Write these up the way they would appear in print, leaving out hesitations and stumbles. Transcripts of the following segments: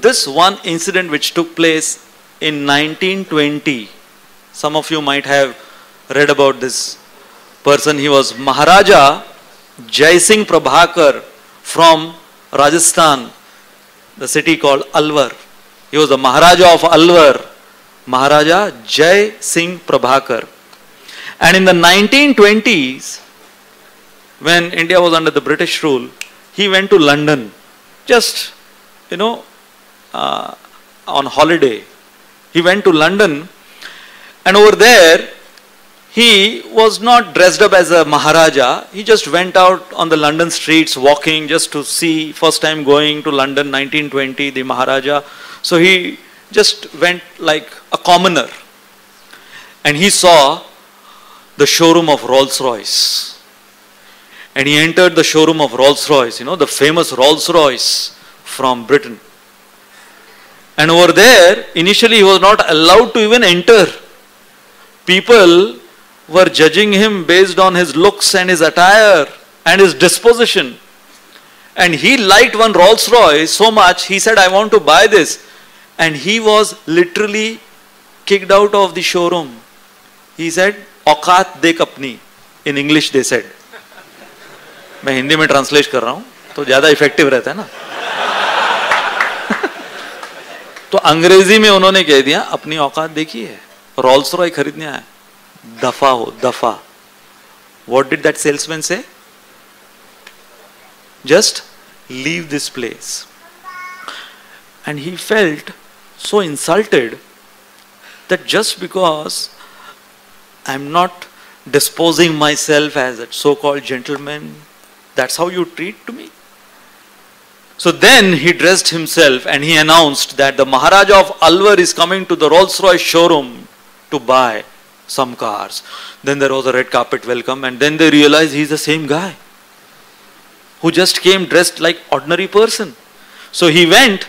this one incident which took place in 1920, some of you might have read about this person. He was Maharaja Jai Singh Prabhakar from Rajasthan, the city called Alwar. He was the Maharaja of Alwar, Maharaja Jai Singh Prabhakar. And in the 1920s, when India was under the British rule, he went to London, just, on holiday. He went to London, and over there, he was not dressed up as a Maharaja. He just went out on the London streets walking just to see, first time going to London, 1920, the Maharaja. So he just went like a commoner. And he saw the showroom of Rolls-Royce. And he entered the showroom of Rolls-Royce, the famous Rolls-Royce from Britain. And over there, initially he was not allowed to even enter. People were judging him based on his looks and his attire and his disposition. And he liked one Rolls-Royce so much, he said, I want to buy this. And he was literally kicked out of the showroom. He said, औकात देख अपनी. In English they said. मैं हिंदी में translate कर रहा हूं तो ज्यादा इफेक्टिव रहता है ना. तो अंग्रेजी में उन्होंने कह दिया, अपनी औकात देखिए, रोल्स रॉय खरीदने आया, दफा हो दफा. What did that salesman say? Just leave this place. And he felt so insulted that just because I'm not disposing myself as a so-called gentleman, that's how you treat to me. So then he dressed himself and he announced that the Maharaja of Alwar is coming to the Rolls-Royce showroom to buy some cars. Then there was a red carpet welcome, and then they realized he's the same guy who just came dressed like ordinary person. So he went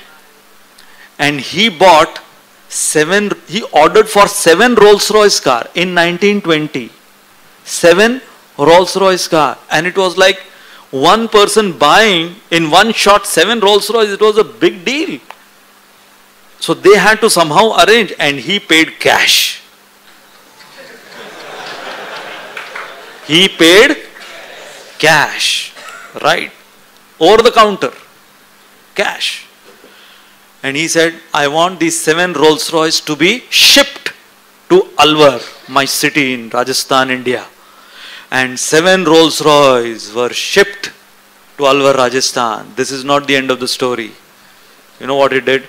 and he bought he ordered for 7 Rolls-Royce car in 1920. 7 Rolls-Royce car. And it was like one person buying in one shot 7 Rolls-Royce. It was a big deal. So they had to somehow arrange, and he paid cash. He paid cash, right? Over the counter, cash. And he said, I want these 7 Rolls-Royce to be shipped to Alwar, my city in Rajasthan, India. And 7 Rolls-Royce were shipped to Alwar, Rajasthan. This is not the end of the story. You know what he did?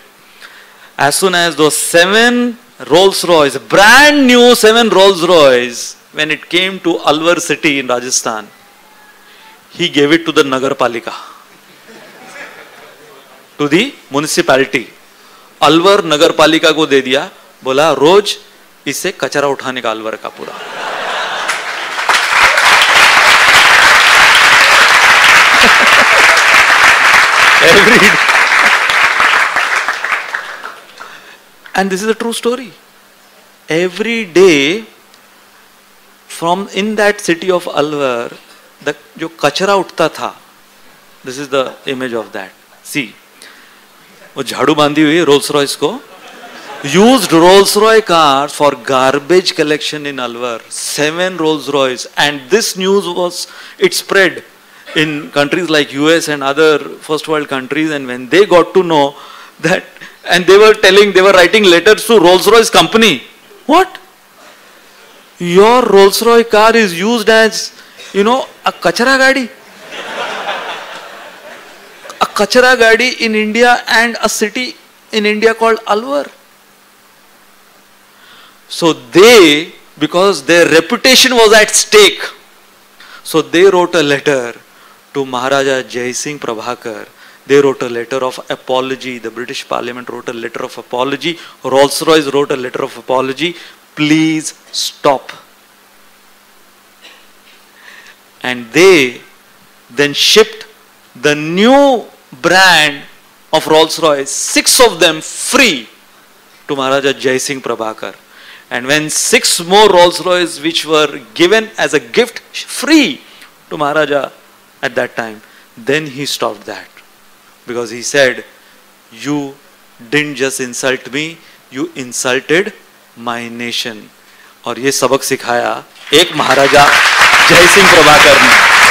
As soon as those 7 Rolls-Royce, brand new 7 Rolls-Royce, when it came to Alwar city in Rajasthan, he gave it to the Nagar Palika, to the municipality. Alwar Nagar Palika को दे दिया, बोला रोज इससे कचरा उठाने का अलवर का पूरा. Every day. And this is a true story. Every day from in that city of Alwar, the जो कचरा उठता था, this is the image of that. See, वो झाड़ू बांधी हुई रोल्स रॉयस को, used Rolls Royce cars for garbage collection in Alwar, 7 Rolls Royce, and this news it spread in countries like US and other first world countries, and when they got to know that, and they were writing letters to Rolls Royce company. What? Your Rolls Royce car is used as, a kachara gadi. A kachara gadi in India, and a city in India called Alwar. So they, because their reputation was at stake, so they wrote a letter to Maharaja Jai Singh Prabhakar. They wrote a letter of apology. The British Parliament wrote a letter of apology. Rolls-Royce wrote a letter of apology. Please stop. And they then shipped the new brand of Rolls-Royce, 6 of them free, to Maharaja Jai Singh Prabhakar. And when 6 more Rolls-Royce which were given as a gift free to Maharaja at that time, then he stopped that. Because he said, you didn't just insult me, you insulted my nation. और ये सबक सिखाया एक महाराजा जय सिंह प्रभाकर ने।